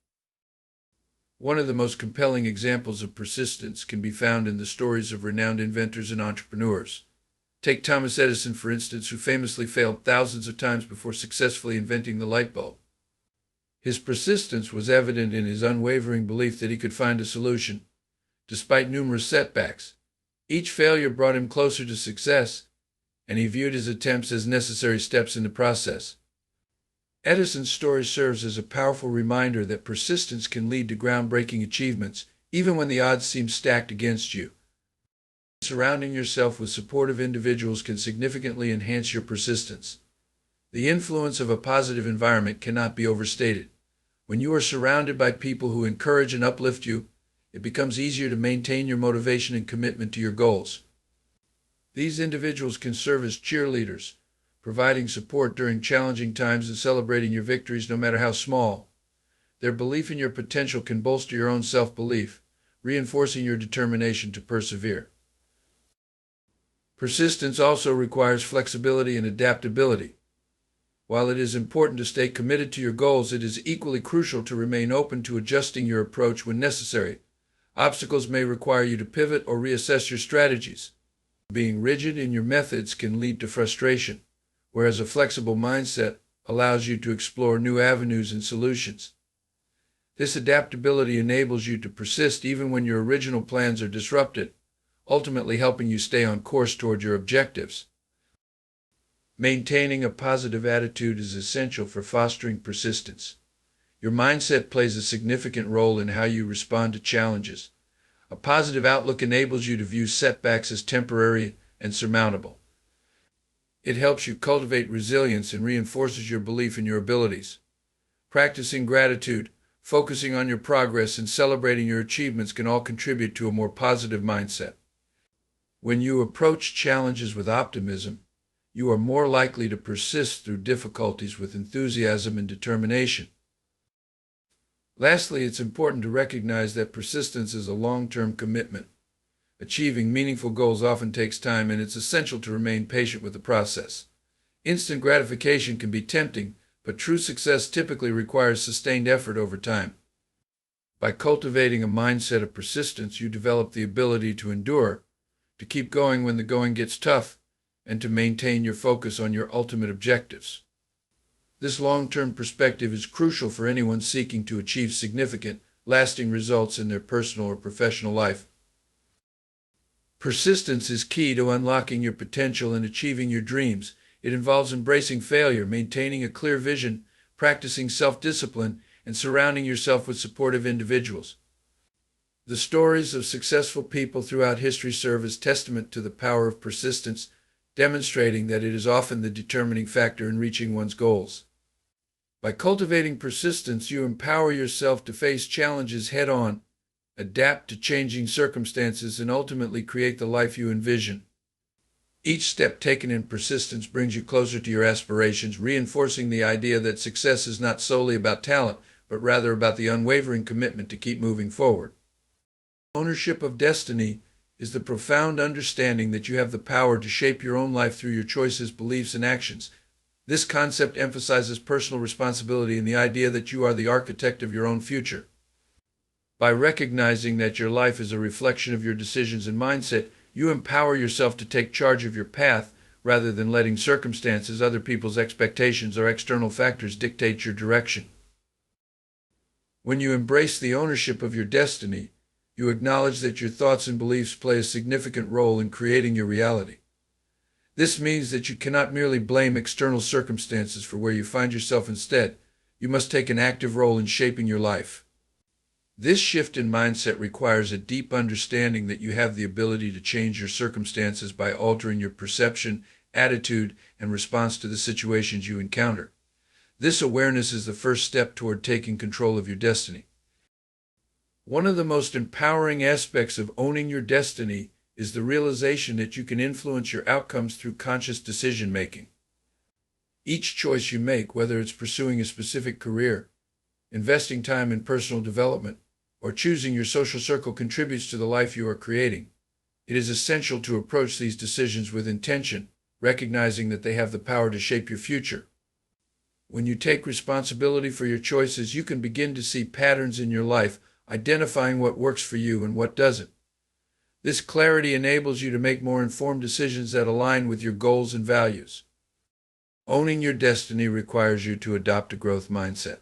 One of the most compelling examples of persistence can be found in the stories of renowned inventors and entrepreneurs. Take Thomas Edison, for instance, who famously failed thousands of times before successfully inventing the light bulb. His persistence was evident in his unwavering belief that he could find a solution. Despite numerous setbacks, each failure brought him closer to success, and he viewed his attempts as necessary steps in the process. Edison's story serves as a powerful reminder that persistence can lead to groundbreaking achievements, even when the odds seem stacked against you. Surrounding yourself with supportive individuals can significantly enhance your persistence. The influence of a positive environment cannot be overstated. When you are surrounded by people who encourage and uplift you, it becomes easier to maintain your motivation and commitment to your goals. These individuals can serve as cheerleaders, providing support during challenging times and celebrating your victories no matter how small. Their belief in your potential can bolster your own self-belief, reinforcing your determination to persevere. Persistence also requires flexibility and adaptability. While it is important to stay committed to your goals, it is equally crucial to remain open to adjusting your approach when necessary. Obstacles may require you to pivot or reassess your strategies. Being rigid in your methods can lead to frustration, whereas a flexible mindset allows you to explore new avenues and solutions. This adaptability enables you to persist even when your original plans are disrupted, ultimately helping you stay on course toward your objectives. Maintaining a positive attitude is essential for fostering persistence. Your mindset plays a significant role in how you respond to challenges. A positive outlook enables you to view setbacks as temporary and surmountable. It helps you cultivate resilience and reinforces your belief in your abilities. Practicing gratitude, focusing on your progress, and celebrating your achievements can all contribute to a more positive mindset. When you approach challenges with optimism, you are more likely to persist through difficulties with enthusiasm and determination. Lastly, it's important to recognize that persistence is a long-term commitment. Achieving meaningful goals often takes time, and it's essential to remain patient with the process. Instant gratification can be tempting, but true success typically requires sustained effort over time. By cultivating a mindset of persistence, you develop the ability to endure, to keep going when the going gets tough, and to maintain your focus on your ultimate objectives. This long-term perspective is crucial for anyone seeking to achieve significant, lasting results in their personal or professional life. Persistence is key to unlocking your potential and achieving your dreams. It involves embracing failure, maintaining a clear vision, practicing self-discipline, and surrounding yourself with supportive individuals. The stories of successful people throughout history serve as testament to the power of persistence, demonstrating that it is often the determining factor in reaching one's goals. By cultivating persistence, you empower yourself to face challenges head-on, adapt to changing circumstances, and ultimately create the life you envision. Each step taken in persistence brings you closer to your aspirations, reinforcing the idea that success is not solely about talent, but rather about the unwavering commitment to keep moving forward. Ownership of destiny is the profound understanding that you have the power to shape your own life through your choices, beliefs, and actions. This concept emphasizes personal responsibility and the idea that you are the architect of your own future. By recognizing that your life is a reflection of your decisions and mindset, you empower yourself to take charge of your path rather than letting circumstances, other people's expectations, or external factors dictate your direction. When you embrace the ownership of your destiny, you acknowledge that your thoughts and beliefs play a significant role in creating your reality. This means that you cannot merely blame external circumstances for where you find yourself. Instead, you must take an active role in shaping your life. This shift in mindset requires a deep understanding that you have the ability to change your circumstances by altering your perception, attitude, and response to the situations you encounter. This awareness is the first step toward taking control of your destiny. One of the most empowering aspects of owning your destiny is the realization that you can influence your outcomes through conscious decision-making. Each choice you make, whether it's pursuing a specific career, investing time in personal development, or choosing your social circle, contributes to the life you are creating. It is essential to approach these decisions with intention, recognizing that they have the power to shape your future. When you take responsibility for your choices, you can begin to see patterns in your life, identifying what works for you and what doesn't. This clarity enables you to make more informed decisions that align with your goals and values. Owning your destiny requires you to adopt a growth mindset.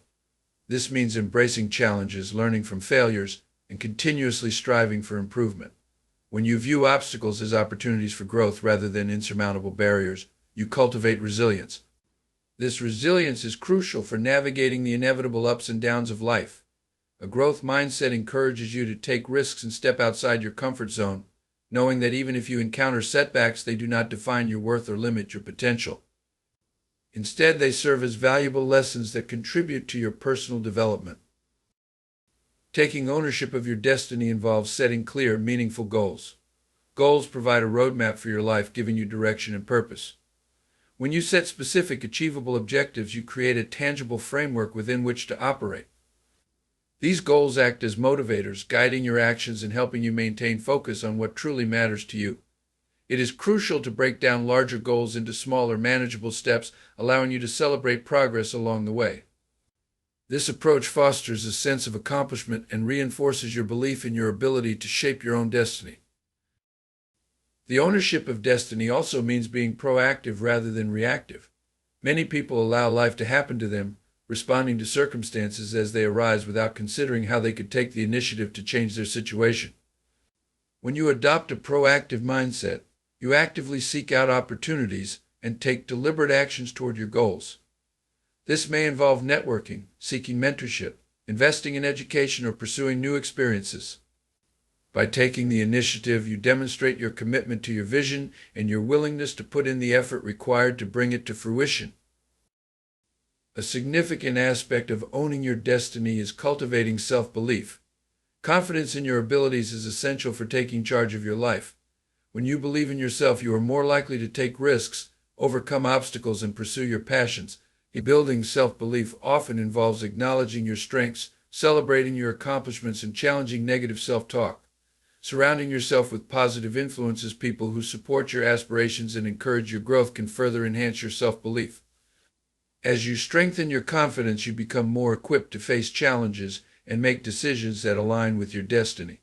This means embracing challenges, learning from failures, and continuously striving for improvement. When you view obstacles as opportunities for growth rather than insurmountable barriers, you cultivate resilience. This resilience is crucial for navigating the inevitable ups and downs of life. A growth mindset encourages you to take risks and step outside your comfort zone, knowing that even if you encounter setbacks, they do not define your worth or limit your potential. Instead, they serve as valuable lessons that contribute to your personal development. Taking ownership of your destiny involves setting clear, meaningful goals. Goals provide a roadmap for your life, giving you direction and purpose. When you set specific, achievable objectives, you create a tangible framework within which to operate. These goals act as motivators, guiding your actions and helping you maintain focus on what truly matters to you. It is crucial to break down larger goals into smaller, manageable steps, allowing you to celebrate progress along the way. This approach fosters a sense of accomplishment and reinforces your belief in your ability to shape your own destiny. The ownership of destiny also means being proactive rather than reactive. Many people allow life to happen to them, responding to circumstances as they arise without considering how they could take the initiative to change their situation. When you adopt a proactive mindset, you actively seek out opportunities and take deliberate actions toward your goals. This may involve networking, seeking mentorship, investing in education, or pursuing new experiences. By taking the initiative, you demonstrate your commitment to your vision and your willingness to put in the effort required to bring it to fruition. A significant aspect of owning your destiny is cultivating self-belief. Confidence in your abilities is essential for taking charge of your life. When you believe in yourself, you are more likely to take risks, overcome obstacles, and pursue your passions. Building self-belief often involves acknowledging your strengths, celebrating your accomplishments, and challenging negative self-talk. Surrounding yourself with positive influences, people who support your aspirations and encourage your growth, can further enhance your self-belief. As you strengthen your confidence, you become more equipped to face challenges and make decisions that align with your destiny.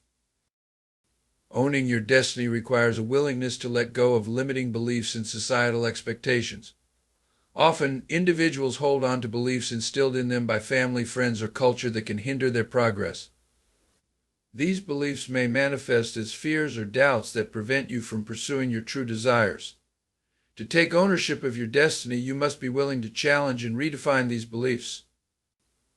Owning your destiny requires a willingness to let go of limiting beliefs and societal expectations. Often, individuals hold on to beliefs instilled in them by family, friends, or culture that can hinder their progress. These beliefs may manifest as fears or doubts that prevent you from pursuing your true desires. To take ownership of your destiny, you must be willing to challenge and redefine these beliefs.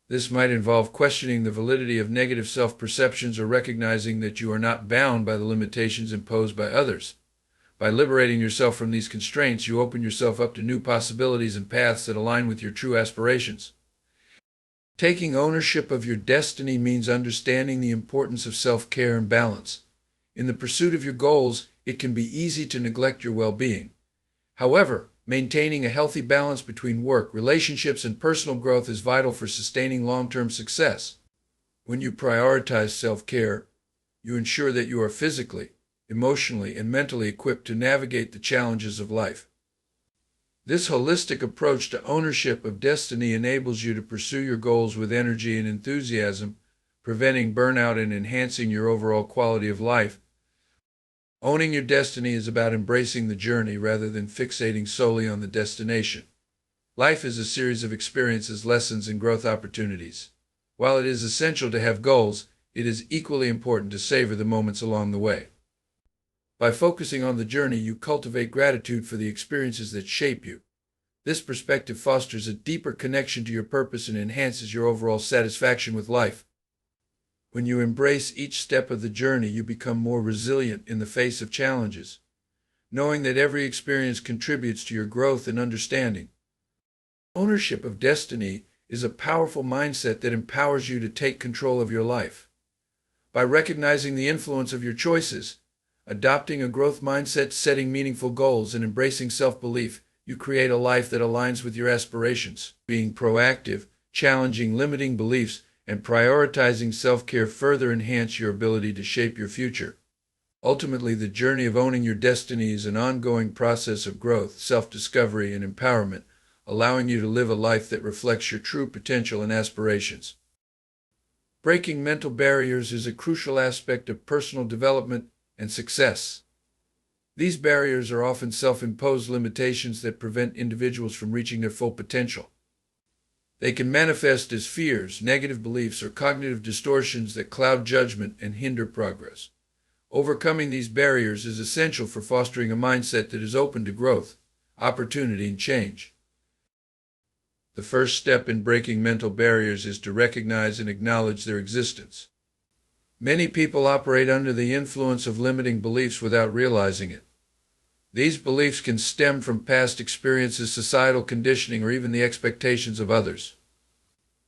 This might involve questioning the validity of negative self-perceptions or recognizing that you are not bound by the limitations imposed by others. By liberating yourself from these constraints, you open yourself up to new possibilities and paths that align with your true aspirations. Taking ownership of your destiny means understanding the importance of self-care and balance. In the pursuit of your goals, it can be easy to neglect your well-being. However, maintaining a healthy balance between work, relationships, and personal growth is vital for sustaining long-term success. When you prioritize self-care, you ensure that you are physically, emotionally, and mentally equipped to navigate the challenges of life. This holistic approach to ownership of destiny enables you to pursue your goals with energy and enthusiasm, preventing burnout and enhancing your overall quality of life. Owning your destiny is about embracing the journey rather than fixating solely on the destination. Life is a series of experiences, lessons, and growth opportunities. While it is essential to have goals, it is equally important to savor the moments along the way. By focusing on the journey, you cultivate gratitude for the experiences that shape you. This perspective fosters a deeper connection to your purpose and enhances your overall satisfaction with life. When you embrace each step of the journey, you become more resilient in the face of challenges, knowing that every experience contributes to your growth and understanding. Ownership of destiny is a powerful mindset that empowers you to take control of your life. By recognizing the influence of your choices, adopting a growth mindset, setting meaningful goals, and embracing self-belief, you create a life that aligns with your aspirations. Being proactive, challenging limiting beliefs, and prioritizing self-care further enhance your ability to shape your future. Ultimately, the journey of owning your destiny is an ongoing process of growth, self-discovery, and empowerment, allowing you to live a life that reflects your true potential and aspirations. Breaking mental barriers is a crucial aspect of personal development and success. These barriers are often self-imposed limitations that prevent individuals from reaching their full potential. They can manifest as fears, negative beliefs, or cognitive distortions that cloud judgment and hinder progress. Overcoming these barriers is essential for fostering a mindset that is open to growth, opportunity, and change. The first step in breaking mental barriers is to recognize and acknowledge their existence. Many people operate under the influence of limiting beliefs without realizing it. These beliefs can stem from past experiences, societal conditioning, or even the expectations of others.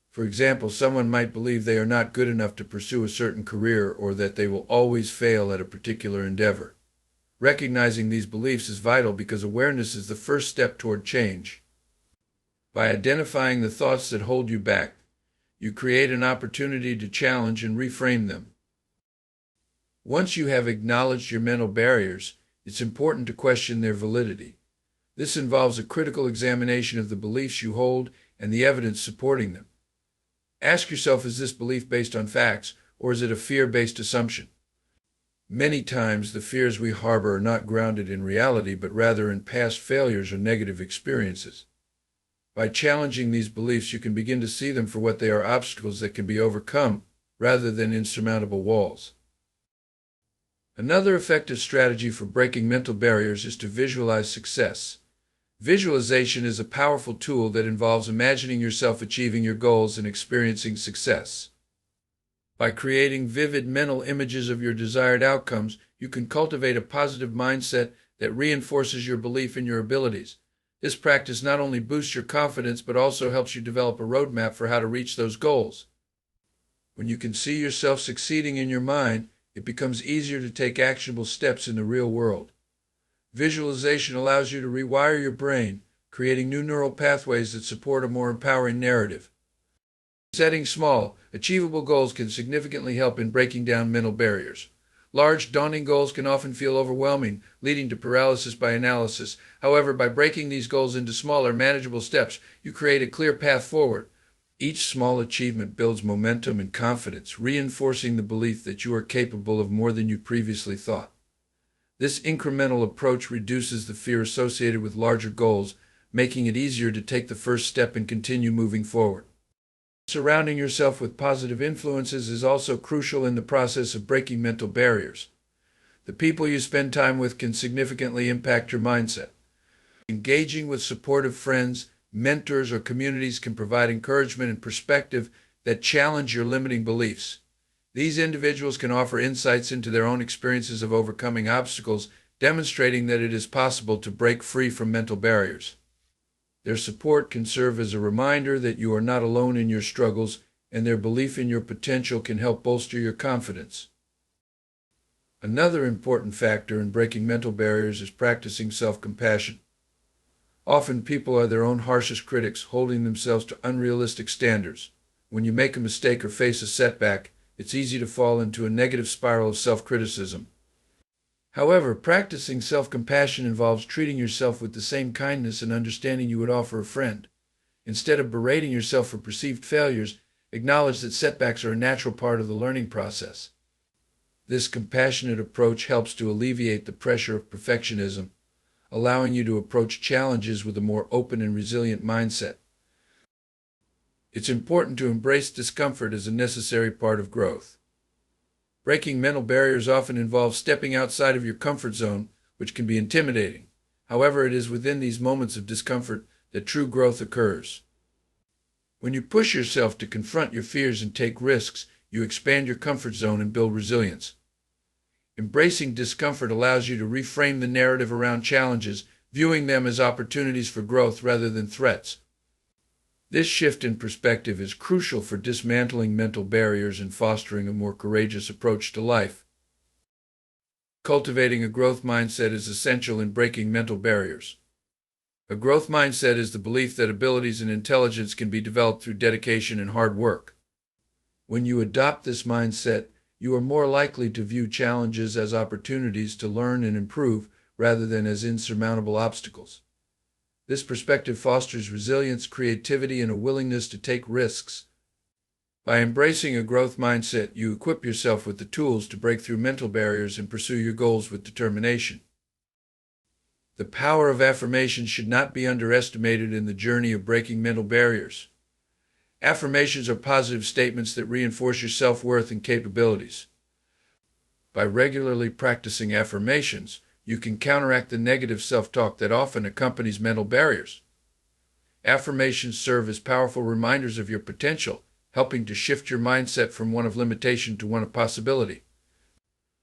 For example, someone might believe they are not good enough to pursue a certain career or that they will always fail at a particular endeavor. Recognizing these beliefs is vital because awareness is the first step toward change. By identifying the thoughts that hold you back, you create an opportunity to challenge and reframe them. Once you have acknowledged your mental barriers, it's important to question their validity. This involves a critical examination of the beliefs you hold and the evidence supporting them. Ask yourself, is this belief based on facts, or is it a fear-based assumption? Many times, the fears we harbor are not grounded in reality, but rather in past failures or negative experiences. By challenging these beliefs, you can begin to see them for what they are: obstacles that can be overcome, rather than insurmountable walls. Another effective strategy for breaking mental barriers is to visualize success. Visualization is a powerful tool that involves imagining yourself achieving your goals and experiencing success. By creating vivid mental images of your desired outcomes, you can cultivate a positive mindset that reinforces your belief in your abilities. This practice not only boosts your confidence, but also helps you develop a roadmap for how to reach those goals. When you can see yourself succeeding in your mind, it becomes easier to take actionable steps in the real world. Visualization allows you to rewire your brain, creating new neural pathways that support a more empowering narrative. Setting small, achievable goals can significantly help in breaking down mental barriers. Large, daunting goals can often feel overwhelming, leading to paralysis by analysis. However, by breaking these goals into smaller, manageable steps, you create a clear path forward. Each small achievement builds momentum and confidence, reinforcing the belief that you are capable of more than you previously thought. This incremental approach reduces the fear associated with larger goals, making it easier to take the first step and continue moving forward. Surrounding yourself with positive influences is also crucial in the process of breaking mental barriers. The people you spend time with can significantly impact your mindset. Engaging with supportive friends, mentors, or communities can provide encouragement and perspective that challenge your limiting beliefs. These individuals can offer insights into their own experiences of overcoming obstacles, demonstrating that it is possible to break free from mental barriers. Their support can serve as a reminder that you are not alone in your struggles, and their belief in your potential can help bolster your confidence. Another important factor in breaking mental barriers is practicing self-compassion. Often people are their own harshest critics, holding themselves to unrealistic standards. When you make a mistake or face a setback, it's easy to fall into a negative spiral of self-criticism. However, practicing self-compassion involves treating yourself with the same kindness and understanding you would offer a friend. Instead of berating yourself for perceived failures, acknowledge that setbacks are a natural part of the learning process. This compassionate approach helps to alleviate the pressure of perfectionism, allowing you to approach challenges with a more open and resilient mindset. It's important to embrace discomfort as a necessary part of growth. Breaking mental barriers often involves stepping outside of your comfort zone, which can be intimidating. However, it is within these moments of discomfort that true growth occurs. When you push yourself to confront your fears and take risks, you expand your comfort zone and build resilience. Embracing discomfort allows you to reframe the narrative around challenges, viewing them as opportunities for growth rather than threats. This shift in perspective is crucial for dismantling mental barriers and fostering a more courageous approach to life. Cultivating a growth mindset is essential in breaking mental barriers. A growth mindset is the belief that abilities and intelligence can be developed through dedication and hard work. When you adopt this mindset, you are more likely to view challenges as opportunities to learn and improve rather than as insurmountable obstacles. This perspective fosters resilience, creativity, and a willingness to take risks. By embracing a growth mindset, you equip yourself with the tools to break through mental barriers and pursue your goals with determination. The power of affirmations should not be underestimated in the journey of breaking mental barriers. Affirmations are positive statements that reinforce your self-worth and capabilities. By regularly practicing affirmations, you can counteract the negative self-talk that often accompanies mental barriers. Affirmations serve as powerful reminders of your potential, helping to shift your mindset from one of limitation to one of possibility.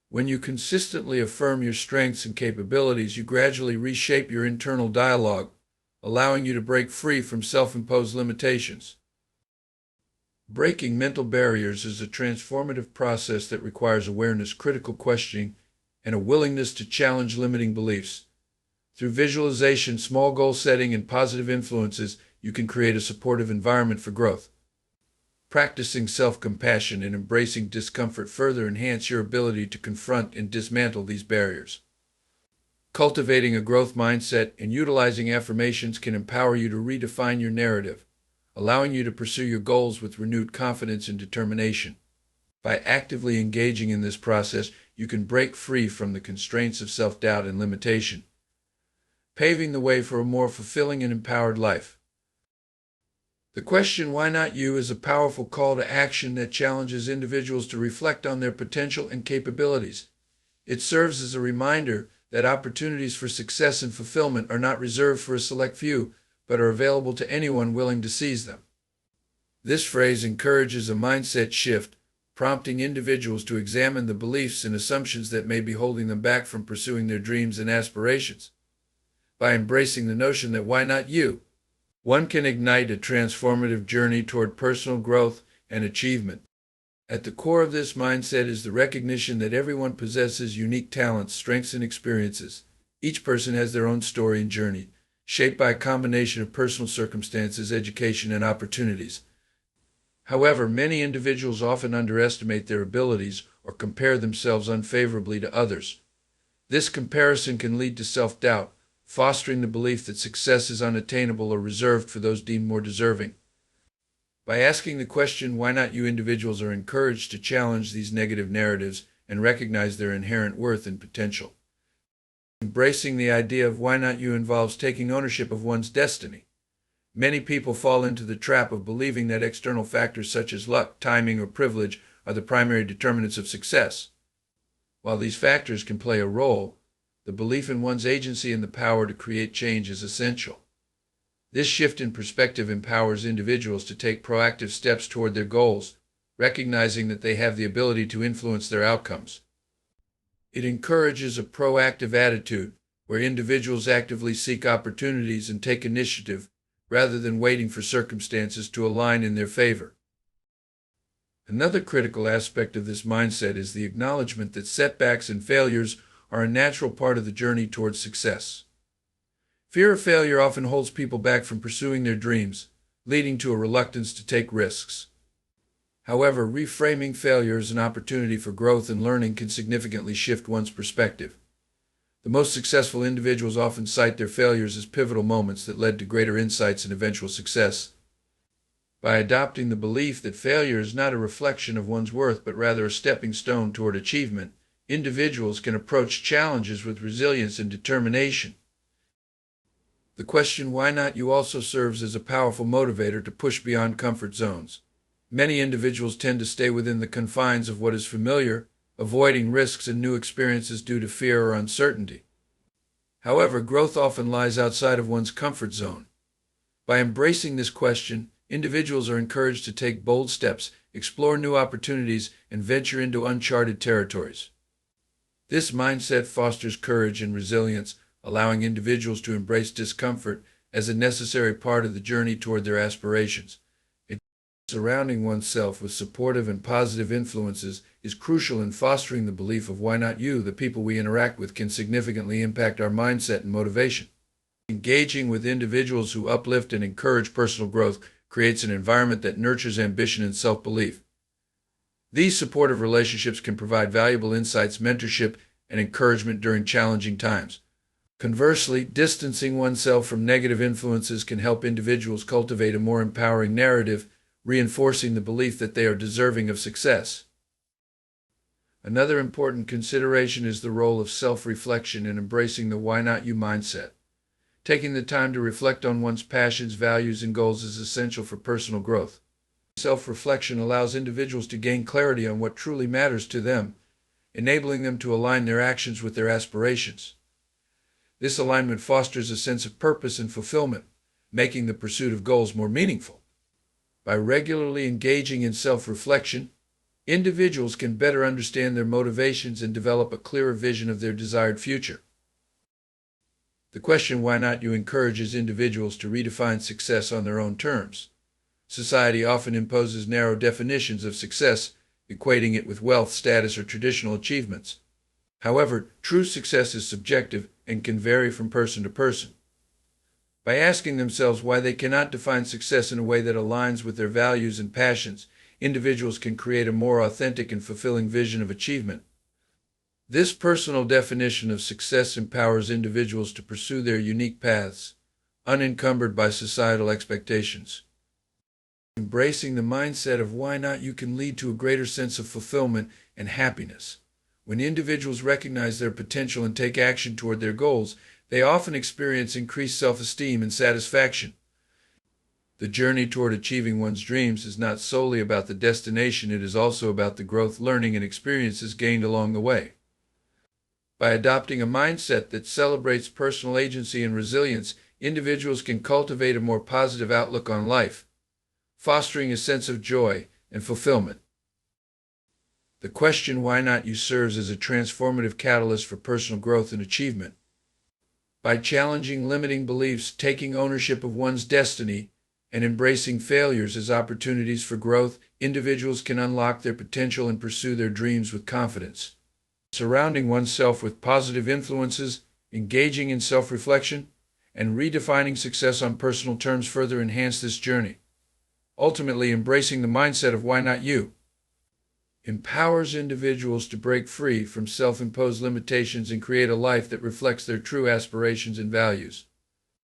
When you consistently affirm your strengths and capabilities, you gradually reshape your internal dialogue, allowing you to break free from self-imposed limitations. Breaking mental barriers is a transformative process that requires awareness, critical questioning, and a willingness to challenge limiting beliefs. Through visualization, small goal setting, and positive influences, you can create a supportive environment for growth. Practicing self-compassion and embracing discomfort further enhance your ability to confront and dismantle these barriers. Cultivating a growth mindset and utilizing affirmations can empower you to redefine your narrative, allowing you to pursue your goals with renewed confidence and determination. By actively engaging in this process, you can break free from the constraints of self-doubt and limitation, paving the way for a more fulfilling and empowered life. The question, "Why not you?" is a powerful call to action that challenges individuals to reflect on their potential and capabilities. It serves as a reminder that opportunities for success and fulfillment are not reserved for a select few, but are available to anyone willing to seize them. This phrase encourages a mindset shift, prompting individuals to examine the beliefs and assumptions that may be holding them back from pursuing their dreams and aspirations. By embracing the notion that "why not you?" one can ignite a transformative journey toward personal growth and achievement. At the core of this mindset is the recognition that everyone possesses unique talents, strengths, and experiences. Each person has their own story and journey, shaped by a combination of personal circumstances, education, and opportunities. However, many individuals often underestimate their abilities or compare themselves unfavorably to others. This comparison can lead to self-doubt, fostering the belief that success is unattainable or reserved for those deemed more deserving. By asking the question, why not you, individuals are encouraged to challenge these negative narratives and recognize their inherent worth and potential. Embracing the idea of why not you involves taking ownership of one's destiny. Many people fall into the trap of believing that external factors such as luck, timing, or privilege are the primary determinants of success. While these factors can play a role, the belief in one's agency and the power to create change is essential. This shift in perspective empowers individuals to take proactive steps toward their goals, recognizing that they have the ability to influence their outcomes. It encourages a proactive attitude where individuals actively seek opportunities and take initiative rather than waiting for circumstances to align in their favor. Another critical aspect of this mindset is the acknowledgement that setbacks and failures are a natural part of the journey towards success. Fear of failure often holds people back from pursuing their dreams, leading to a reluctance to take risks. However, reframing failure as an opportunity for growth and learning can significantly shift one's perspective. The most successful individuals often cite their failures as pivotal moments that led to greater insights and eventual success. By adopting the belief that failure is not a reflection of one's worth but rather a stepping stone toward achievement, individuals can approach challenges with resilience and determination. The question, why not you, also serves as a powerful motivator to push beyond comfort zones. Many individuals tend to stay within the confines of what is familiar, avoiding risks and new experiences due to fear or uncertainty. However, growth often lies outside of one's comfort zone. By embracing this question, individuals are encouraged to take bold steps, explore new opportunities, and venture into uncharted territories. This mindset fosters courage and resilience, allowing individuals to embrace discomfort as a necessary part of the journey toward their aspirations. Surrounding oneself with supportive and positive influences is crucial in fostering the belief of why not you. The people we interact with can significantly impact our mindset and motivation. Engaging with individuals who uplift and encourage personal growth creates an environment that nurtures ambition and self-belief. These supportive relationships can provide valuable insights, mentorship, and encouragement during challenging times. Conversely, distancing oneself from negative influences can help individuals cultivate a more empowering narrative, reinforcing the belief that they are deserving of success. Another important consideration is the role of self-reflection in embracing the why not you mindset. Taking the time to reflect on one's passions, values, and goals is essential for personal growth. Self-reflection allows individuals to gain clarity on what truly matters to them, enabling them to align their actions with their aspirations. This alignment fosters a sense of purpose and fulfillment, making the pursuit of goals more meaningful. By regularly engaging in self-reflection, individuals can better understand their motivations and develop a clearer vision of their desired future. The question, why not you, encourages individuals to redefine success on their own terms. Society often imposes narrow definitions of success, equating it with wealth, status, or traditional achievements. However, true success is subjective and can vary from person to person. By asking themselves why they cannot define success in a way that aligns with their values and passions, individuals can create a more authentic and fulfilling vision of achievement. This personal definition of success empowers individuals to pursue their unique paths, unencumbered by societal expectations. Embracing the mindset of why not you can lead to a greater sense of fulfillment and happiness. When individuals recognize their potential and take action toward their goals, they often experience increased self-esteem and satisfaction. The journey toward achieving one's dreams is not solely about the destination, it is also about the growth, learning, and experiences gained along the way. By adopting a mindset that celebrates personal agency and resilience, individuals can cultivate a more positive outlook on life, fostering a sense of joy and fulfillment. The question, why not you, serves as a transformative catalyst for personal growth and achievement. By challenging limiting beliefs, taking ownership of one's destiny, and embracing failures as opportunities for growth, individuals can unlock their potential and pursue their dreams with confidence. Surrounding oneself with positive influences, engaging in self-reflection, and redefining success on personal terms further enhance this journey. Ultimately, embracing the mindset of why not you empowers individuals to break free from self-imposed limitations and create a life that reflects their true aspirations and values.